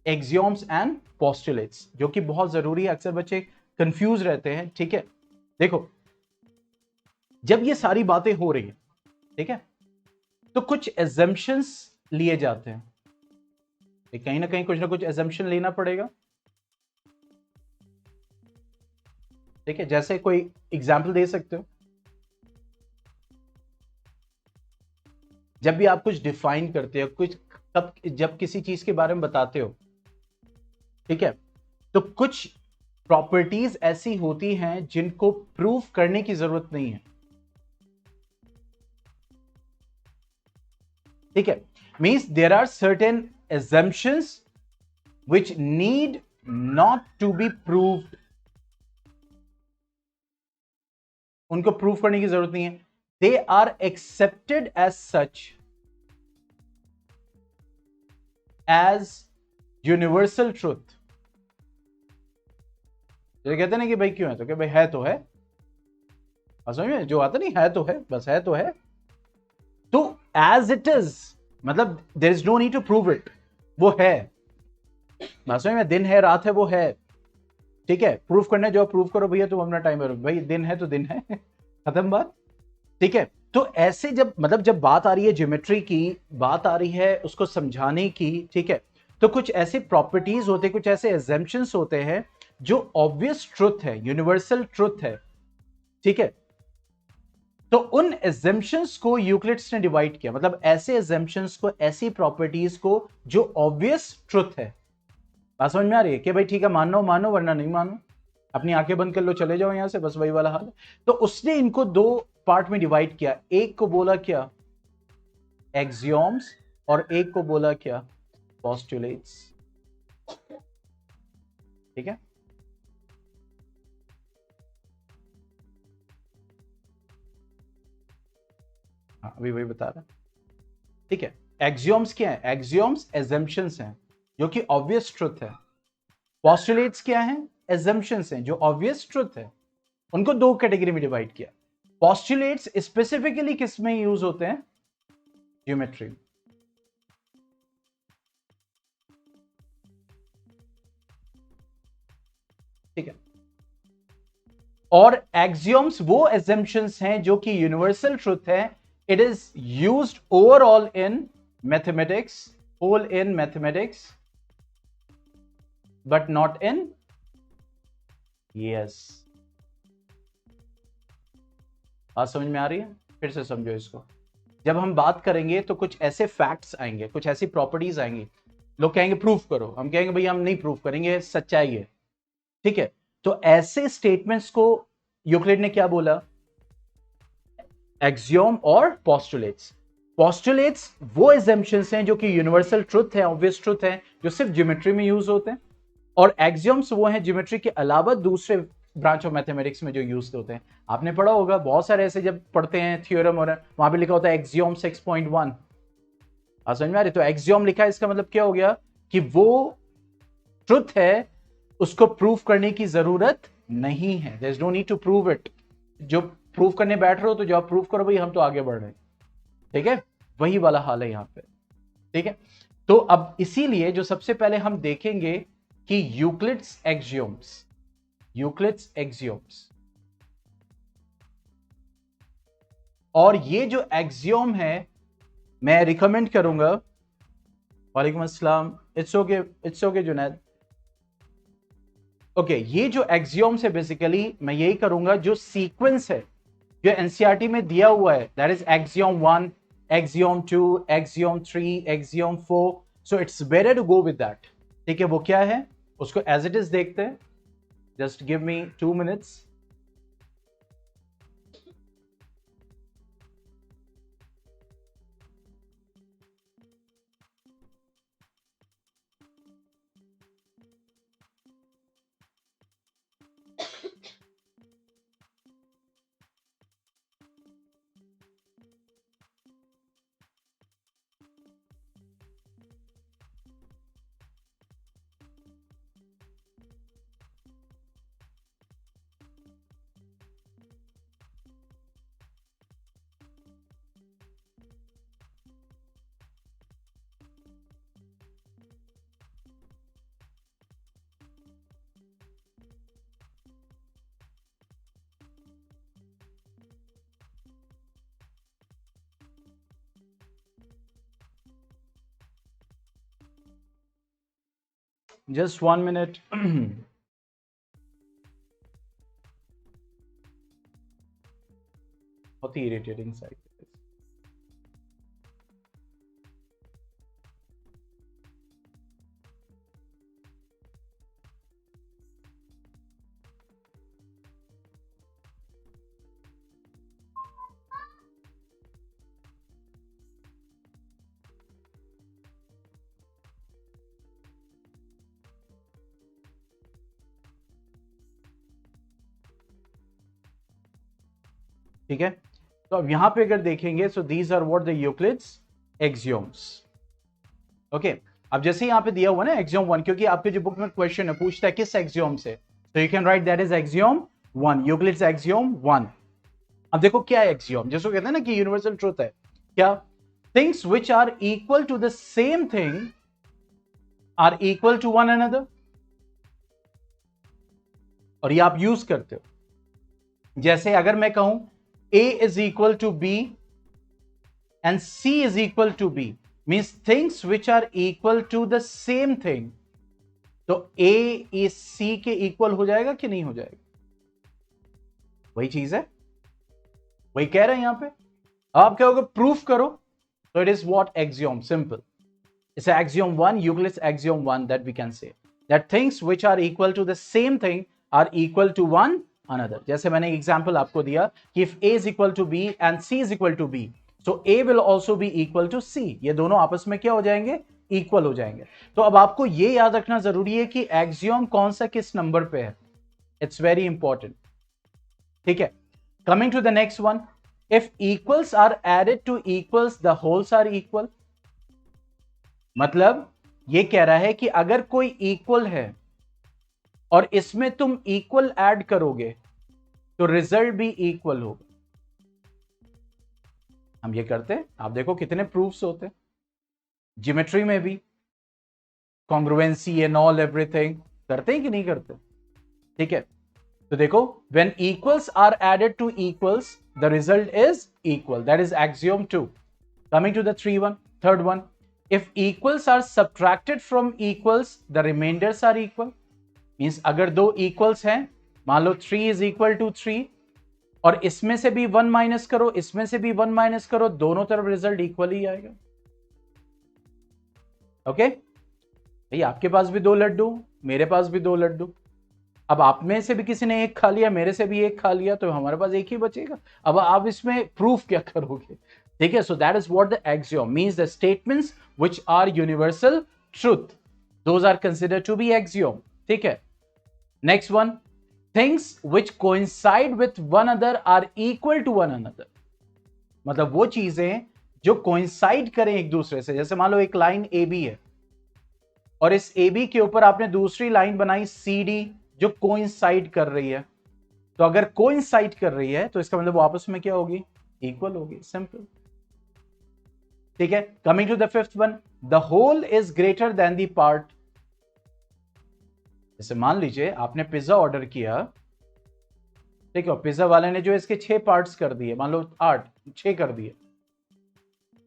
एक्सियोम्स एंड पोस्टुलेट्स, जो कि बहुत जरूरी है, अक्सर बच्चे कंफ्यूज रहते हैं। ठीक है, देखो जब ये सारी बातें हो रही है, ठीक है, तो कुछ एजम्पशंस लिए जाते हैं, कहीं ना कहीं कुछ ना कुछ एजम्पशन लेना पड़ेगा। ठीक है, जैसे कोई एग्जाम्पल दे सकते हो, जब भी आप कुछ डिफाइन करते हो, कुछ तब जब किसी चीज के बारे में बताते हो, ठीक है, तो कुछ प्रॉपर्टीज ऐसी होती हैं जिनको प्रूव करने की जरूरत नहीं है। ठीक है, means there are certain assumptions which need not to be proved, उनको प्रूव करने की जरूरत नहीं है, they are accepted as such as universal truth. जो कहते हैं ना कि भाई क्यों है, तो क्या भाई है तो है, समझ में जो आता नहीं, है तो है, बस है तो है, तो एज इट इज, मतलब there is no need to prove it, वो है, समझ में, दिन है रात है वो है। ठीक है, प्रूफ करने जो प्रूफ करो भैया, तुम अपना टाइम करो भाई, दिन है तो दिन है, खत्म बात। ठीक है, तो ऐसे जब मतलब जब बात आ रही है ज्योमेट्री की, बात आ रही है उसको समझाने की, ठीक है, तो कुछ ऐसे प्रॉपर्टीज होते हैं, कुछ ऐसे एग्जाम्पशंस होते हैं जो ऑब्वियस ट्रुथ है, यूनिवर्सल ट्रुथ है। ठीक है, तो उन एग्जाम्पशंस को यूक्लिड्स ने डिवाइड किया, मतलब ऐसे एग्जाम्पशंस को, ऐसी प्रॉपर्टीज को जो ऑब्वियस ट्रुथ है। बात समझ में आ रही है कि भाई ठीक है, मानो मानो वरना नहीं मानो, अपनी आंखें बंद कर लो, चले जाओ यहां से, बस वही वाला हाल है। तो उसने इनको दो पार्ट में डिवाइड किया, एक को बोला क्या एक्सियोम्स, और एक को बोला क्या पोस्टुलेट्स। ठीक है, हाँ अभी वही बता रहा। ठीक है, एक्सियोम्स क्या है, एक्सियोम्स एजम्पशंस हैं जो कि ऑब्वियस ट्रुथ है। पोस्टुलेट्स क्या है, एजम्पशंस हैं जो ऑब्वियस ट्रुथ है। उनको दो कैटेगरी में डिवाइड किया। पोस्टुलेट्स स्पेसिफिकली किस में यूज होते हैं, ज्योमेट्री। ठीक है, और एक्सियोम्स वो एजम्पशंस हैं जो कि यूनिवर्सल ट्रुथ है। It is used overall in mathematics, whole in mathematics, but not in, yes, बात समझ में आ रही है? फिर से समझो इसको, जब हम बात करेंगे तो कुछ ऐसे फैक्ट्स आएंगे, कुछ ऐसी प्रॉपर्टीज आएंगी, लोग कहेंगे प्रूफ करो, हम कहेंगे भाई हम नहीं प्रूफ करेंगे, सच्चाई है। ठीक है, तो ऐसे स्टेटमेंट्स को यूक्लिड ने क्या बोला, एक्सियोम और पोस्टुलेट्स। पोस्टुलेट्स वो एजम्पशंस हैं जो कि यूनिवर्सल ट्रुथ है, ऑब्वियस ट्रुथ है, जो सिर्फ ज्योमेट्री में यूज होते हैं। और एक्सियोम्स वो हैं ज्योमेट्री के अलावा दूसरे ब्रांच ऑफ मैथमेटिक्स में जो यूज होते हैं। आपने पढ़ा होगा बहुत सारे ऐसे, जब पढ़ते हैं थ्योरम और वहां पे लिखा होता है एक्सियोम 6.1, समझ में आ रही? तो एक्सियोम लिखा है, इसका मतलब क्या हो गया कि वो ट्रुथ है, उसको प्रूफ करने की जरूरत नहीं है, there is no need to prove it. जो प्रूफ करने बैठ रहे हो तो जो आप प्रूफ करो भाई, हम तो आगे बढ़ रहे हैं। ठीक है, वही वाला हाल है यहां पे। ठीक है, तो अब इसीलिए जो सबसे पहले हम देखेंगे कि यूक्लिड्स एक्सियोम्स, यूक्लिड्स एक्सियोम्स, और ये जो एक्सियोम है, मैं रिकमेंड करूंगा, वालेकुम अस्सलाम, इट्स ओके जुनैद। ओके, ये जो एक्सियोम्स है बेसिकली मैं यही करूंगा, जो सीक्वेंस है जो एनसीईआरटी में दिया हुआ है, that is axiom 1, axiom 2, axiom 3, axiom 4, so it's better to go with that. ठीक है, वो क्या है उसको एज इट इज देखते हैं, just give me 2 minutes। just 1 minute. बहुत ही इरिटेटिंग साइट। ठीक है, तो अब यहां पे अगर देखेंगे, so these are what the Euclid's axioms. Okay, अब जैसे यहां पे दिया हुआ ना एक्सियोम 1, क्योंकि आपके जो बुक में क्वेश्चन है पूछता है किस एक्सियोम से, तो you can write that is axiom 1, Euclid's axiom 1। अब देखो क्या है एक्सियोम, जिसको कहते हैं ना कि यूनिवर्सल ट्रुथ है, क्या? Things which are equal to the same thing are equal to one another. और ये आप यूज करते हो, जैसे अगर मैं कहूं A is equal to B and C is equal to B, means things which are equal to the same thing, तो A is C के इक्वल हो जाएगा कि नहीं हो जाएगा? वही चीज है, वही कह रहे हैं यहां पे। आप क्या होगा, प्रूफ करो, तो it is what axiom, simple. It's axiom 1, Euclid's axiom 1, that we can say that things which are equal to the same thing are equal to one another. जैसे मैंने एग्जांपल आपको दिया कि if A is equal to B and C is equal to B, so A will also be equal to C, ये दोनों आपस में क्या हो जाएंगे, इक्वल हो जाएंगे। तो अब आपको ये याद रखना जरूरी है कि एक्सियोम कौन सा किस नंबर पे है, इट्स वेरी इंपॉर्टेंट। ठीक है, coming to the next one, if equals are added to equals the wholes are equal. मतलब ये कह रहा है कि अगर कोई इक्वल है और इसमें तुम इक्वल ऐड करोगे तो रिजल्ट भी इक्वल होगा। हम ये करते हैं, आप देखो कितने प्रूफ्स होते हैं ज्योमेट्री में भी, कॉन्ग्रुएंसी एंड ऑल एवरीथिंग करते हैं कि नहीं करते? ठीक है, तो देखो when equals are added to equals the result is equal, that is axiom 2। Coming to the third one, if equals are subtracted from equals the remainders are equal. Means अगर दो इक्वल्स हैं, मान लो 3 इज इक्वल टू 3, और इसमें से भी 1 minus करो, इसमें से भी 1 माइनस करो, दोनों तरफ रिजल्ट इक्वल ही आएगा। ओके, भाई आपके पास भी 2 लड्डू, मेरे पास भी 2 लड्डू, अब आप में से भी किसी ने एक खा लिया, मेरे से भी एक खा लिया, तो हमारे पास एक ही बचेगा। अब आप इसमें प्रूफ क्या करोगे? ठीक है, so that is what the axiom means, the statements which are universal truth, those are considered to be axiom. ठीक है, next one, things which coincide with one other are equal to one another. मतलब वो चीजें जो coincide करें एक दूसरे से, जैसे मान लो एक लाइन ए बी है और इस ए बी के ऊपर आपने दूसरी लाइन बनाई सी डी जो कोइंसाइड कर रही है, तो अगर कोइंसाइड कर रही है तो इसका मतलब वो आपस में क्या होगी, इक्वल होगी, सिंपल। ठीक है, coming to the fifth one, the whole is greater than the part. जैसे मान लीजिए आपने पिज्जा ऑर्डर किया, ठीक है, पिज्जा वाले ने जो इसके 6 पार्ट्स कर दिए, मान लो 8, 6 कर दिए,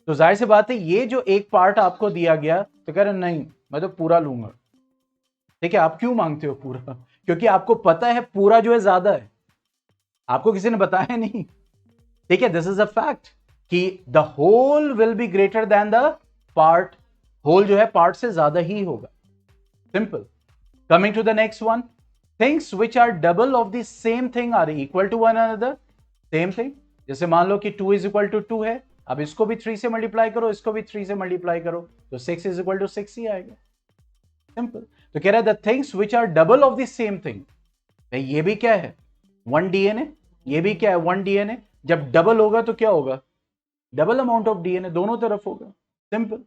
तो जाहिर सी बात है ये जो एक पार्ट आपको दिया गया, तो कह रहे नहीं मैं तो पूरा लूंगा। ठीक है, आप क्यों मांगते हो पूरा? क्योंकि आपको पता है पूरा जो है ज्यादा है, आपको किसी ने बताया नहीं। ठीक है, दिस इज अ फैक्ट कि the whole will be greater than the part, whole जो है पार्ट से ज्यादा ही होगा, simple. Coming to the next one, things which are double of the same thing are equal to one another, same thing। जैसे मान लो कि 2 is equal to 2 है, अब इसको भी 3 से मल्टीप्लाई करो, इसको भी 3 से मल्टीप्लाई करो, तो 6 is equal to 6 ही आएगा, सिंपल। तो कह रहा है the things which are double of the same thing, ये भी क्या है 1 DNA, ये भी क्या है 1 DNA, जब डबल होगा तो क्या होगा, डबल अमाउंट ऑफ DNA दोनों तरफ होगा, सिंपल।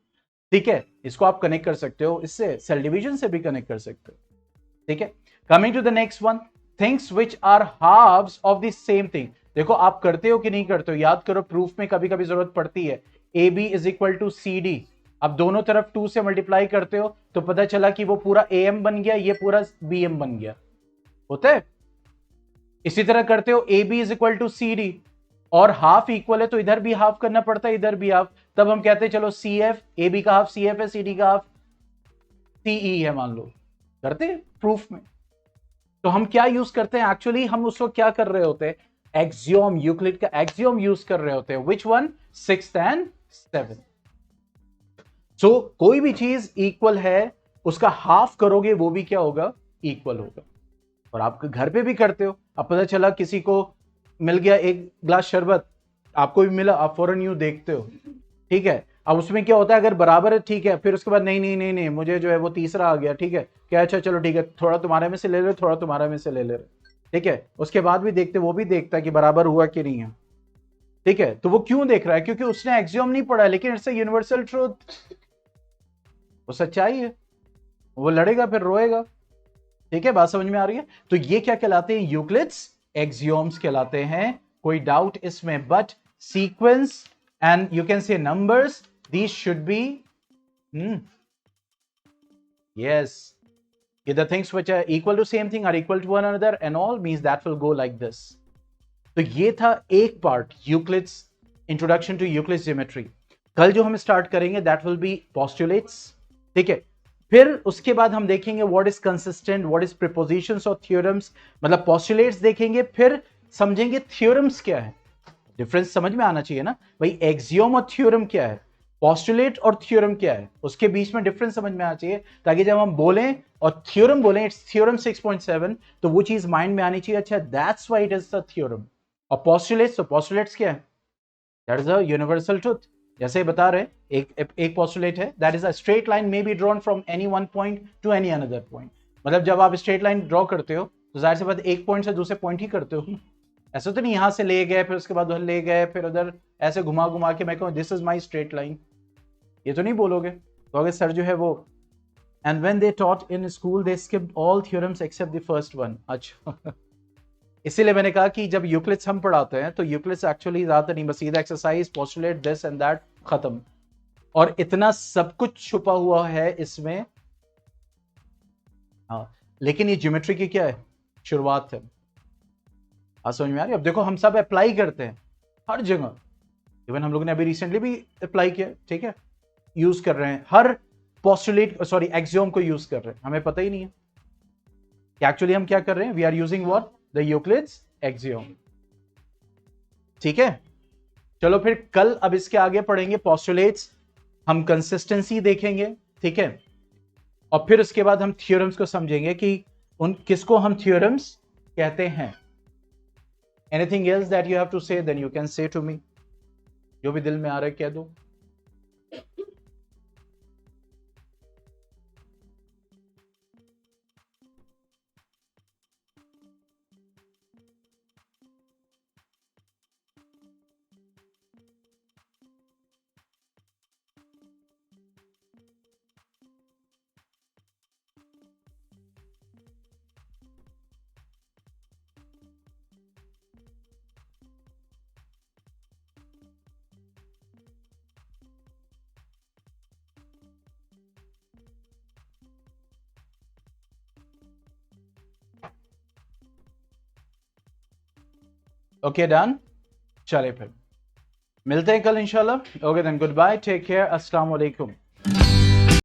ठीक है, इसको आप कनेक्ट कर सकते हो, इससे सेल डिवीजन से भी कनेक्ट कर सकते हो। ठीक है, coming to the next one, things which are halves of the same thing. देखो आप करते हो कि नहीं करते हो, याद करो, प्रूफ में कभी कभी जरूरत पड़ती है। A B is equal to C D, अब दोनों तरफ 2 से मल्टीप्लाई करते हो तो पता चला कि वो पूरा ए एम बन गया, ये पूरा बी एम बन गया, होता है। इसी तरह करते हो A B is equal to C D और हाफ इक्वल है तो इधर भी हाफ करना पड़ता है, इधर भी हाफ, तब हम कहते हैं चलो सी एफ, ए बी का हाफ सी एफ है, सी डी का हाफ सी ई है मान लो, करते हैं प्रूफ में। तो हम क्या यूज करते हैं एक्चुअली, हम उसको क्या कर रहे होते हैं, एक्सियोम, यूक्लिड का एक्सियोम यूज कर रहे होते हैं। Which one? 6th and 7th। सो कोई भी चीज इक्वल है, उसका हाफ करोगे वो भी क्या होगा, इक्वल होगा। और आप घर पे भी करते हो, अब पता चला किसी को मिल गया एक ग्लास शरबत, आपको भी मिला, आप फौरन यूं देखते हो, ठीक है। अब उसमें क्या होता है, अगर बराबर है ठीक है, फिर उसके बाद नहीं नहीं नहीं नहीं मुझे जो है वो तीसरा आ गया, ठीक है, क्या, अच्छा चलो ठीक है, थोड़ा तुम्हारे में से ले ले, थोड़ा तुम्हारा में से ले ले, ठीक है। उसके बाद भी देखते, वो भी देखता है कि बराबर हुआ कि नहीं है, ठीक है। तो वो क्यों देख रहा है, क्योंकि उसने एक्सियोम नहीं पढ़ा, लेकिन इट्स अ यूनिवर्सल ट्रूथ, वो सच्चाई है, वो लड़ेगा फिर रोएगा, ठीक है। बात समझ में आ रही है? तो ये क्या कहलाते हैं, यूक्लिड्स एक्सियोम्स कहलाते हैं, कोई डाउट इसमें? But sequence and you can से numbers, these should be yes, the things which are equal to same thing are equal to one another and all means that will go like this. तो ये था एक part, Euclid's introduction to Euclid's geometry. कल जो हम start करेंगे that will be postulates, ठीक है। फिर उसके बाद हम देखेंगे what is consistent, what is prepositions और थ्योरम्स, मतलब पोस्टुलेट्स देखेंगे, फिर समझेंगे थ्योरम्स क्या है। डिफरेंस समझ में आना चाहिए ना भाई, एक्सियोम और थ्योरम क्या है, पोस्टुलेट और थ्योरम क्या है, उसके बीच में डिफरेंस समझ में आना चाहिए, ताकि जब हम बोलें और थ्योरम बोलें इट्स थ्योरम 6.7, तो वो चीज माइंड में आनी चाहिए, अच्छा that's why it is the theorem. और पोस्टुलेट्स, तो पोस्टुलेट्स क्या है, that is a universal truth. जैसे बता रहे, एक पोस्टुलेट है, that is a straight line may be drawn from any one point two any another point. मतलब जब आप स्ट्रेट लाइन ड्रॉ करते हो तो जाहिर सी बात एक पॉइंट से दूसरे पॉइंट ही करते हो, ऐसा तो नहीं यहां से ले गए फिर उसके बाद उधर ले गए फिर उधर ऐसे घुमा घुमा के मैं कहूँ this is my straight line, ये तो नहीं बोलोगे। तो अगर सर जो है वो, and when they taught in school they skipped all theorems except the first one. अच्छा इसीलिए मैंने कहा कि जब यूक्लिड्स हम पढ़ाते हैं तो यूक्लिड्स एक्चुअली ज्यादा नहीं, बस सीधा exercise, postulate, this and that, खत्म। और इतना सब कुछ छुपा हुआ है इसमें, हाँ, लेकिन ये ज्योमेट्री की क्या है, शुरुआत है। आज समझ में आ रही है? अब देखो हम सब अप्लाई करते हैं हर जगह, इवन हम लोग ने अभी रिसेंटली भी अप्लाई किया, ठीक है, यूज कर रहे हैं, हर पोस्टुलेट सॉरी एक्सियोम को यूज कर रहे हैं, हमें पता ही नहीं है कि एक्चुअली हम क्या कर रहे हैं, we are using what, the Euclid's axiom, ठीक है। चलो फिर कल अब इसके आगे पढ़ेंगे पोस्टुलेट्स, हम कंसिस्टेंसी देखेंगे, ठीक है, और फिर उसके बाद हम थ्योरम्स को समझेंगे कि उन किसको हम थ्योरम्स कहते हैं। Anything else that you have to say, then you can say to me, जो भी दिल में आ रहा है कह दो। ओके डन, चले फिर मिलते हैं कल इंशाल्लाह। Okay then, good bye, take care, अस्सलाम वालेकुम।